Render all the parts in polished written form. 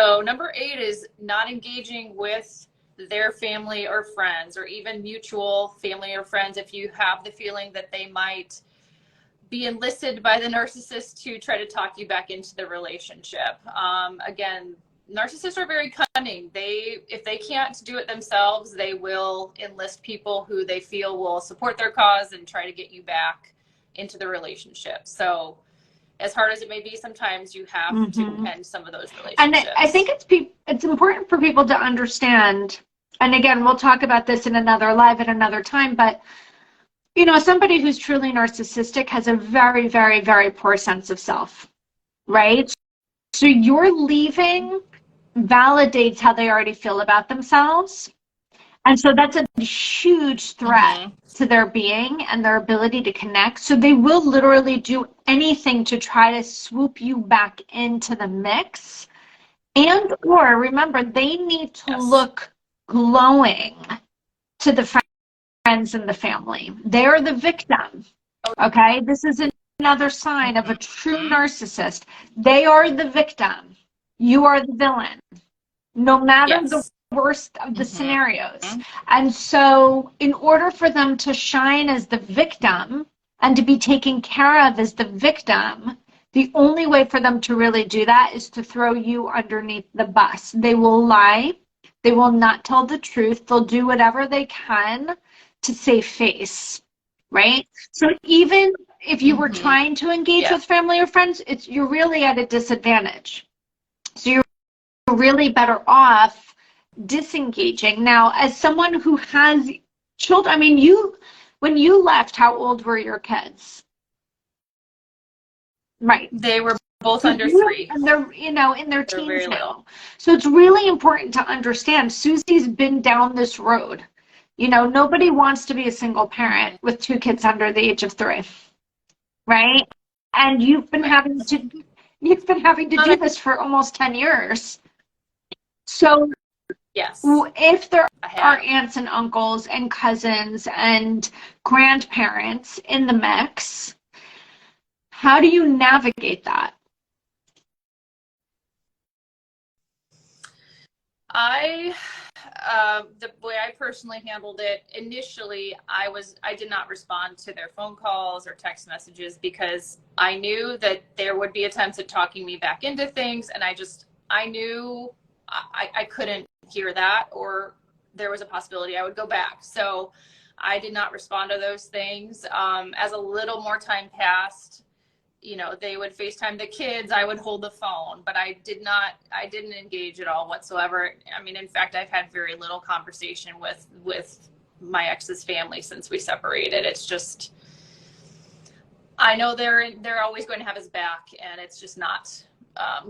So number 8 is not engaging with their family or friends, or even mutual family or friends, if you have the feeling that they might be enlisted by the narcissist to try to talk you back into the relationship. Again, narcissists are very cunning. If they can't do it themselves, they will enlist people who they feel will support their cause and try to get you back into the relationship. So as hard as it may be, sometimes you have to end some of those relationships. And I think it's important for people to understand, and again, we'll talk about this in another live at another time, but you know, somebody who's truly narcissistic has a very, very, very poor sense of self, right? So your leaving validates how they already feel about themselves. And so that's a huge threat to their being and their ability to connect. So they will literally do anything to try to swoop you back into the mix. And or remember, they need to look glowing to the friends and the family. They're the victim. Okay? This is another sign of a true narcissist. They are the victim. You are the villain. No matter the worst of the scenarios. And so in order for them to shine as the victim and to be taken care of as the victim, the only way for them to really do that is to throw you underneath the bus. They will lie. They will not tell the truth. They'll do whatever they can to save face, right? So even if you were trying to engage with family or friends, you're really at a disadvantage. So you're really better off disengaging. Now, as someone who has children, I mean, when you left, how old were your kids? Right. They were both under 3. And they're, in their teens now. So it's really important to understand, Susie's been down this road. Nobody wants to be a single parent with 2 kids under the age of 3. Right? And you've been having to do this for almost 10 years. So if there are aunts and uncles and cousins and grandparents in the mix, how do you navigate that? The way I personally handled it, initially, I did not respond to their phone calls or text messages because I knew that there would be attempts at talking me back into things, and I knew I couldn't hear that, or there was a possibility I would go back. So I did not respond to those things. As a little more time passed, they would FaceTime the kids, I would hold the phone, but I didn't engage at all whatsoever. I mean, in fact, I've had very little conversation with my ex's family since we separated. It's just, I know they're always going to have his back, and it's just not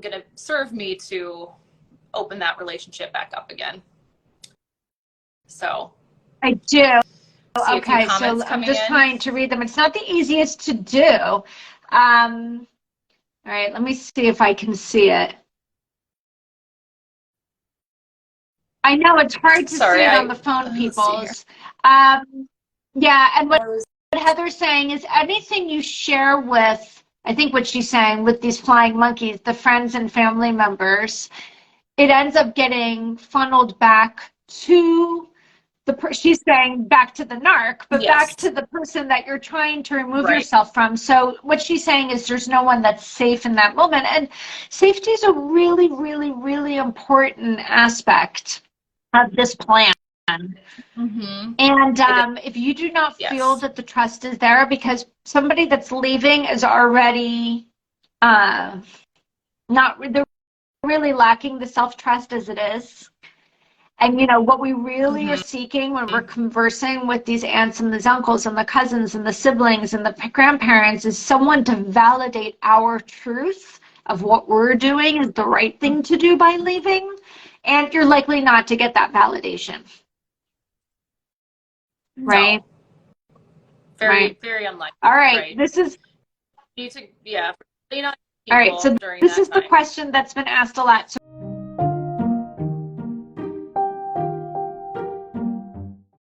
going to serve me to open that relationship back up again. So I do. Okay, so I'm just trying to read them. It's not the easiest to do. All right, let me see if I can see it. I know it's hard to see it on the phone, peoples. Yeah, and what Heather's saying is anything you share with, I think what she's saying, with these flying monkeys, the friends and family members, it ends up getting funneled back to she's saying back to the narc, but back to the person that you're trying to remove yourself from. So what she's saying is there's no one that's safe in that moment. And safety is a really, really, really important aspect of this plan. And if you do not feel that the trust is there, because somebody that's leaving is already they're really lacking the self-trust as it is. And, what we really are seeking when we're conversing with these aunts and these uncles and the cousins and the siblings and the grandparents is someone to validate our truth of what we're doing is the right thing to do by leaving. And you're likely not to get that validation. Right? No. Very, very unlikely. All right. This is... You need to, all right. So this is the question that's been asked a lot. So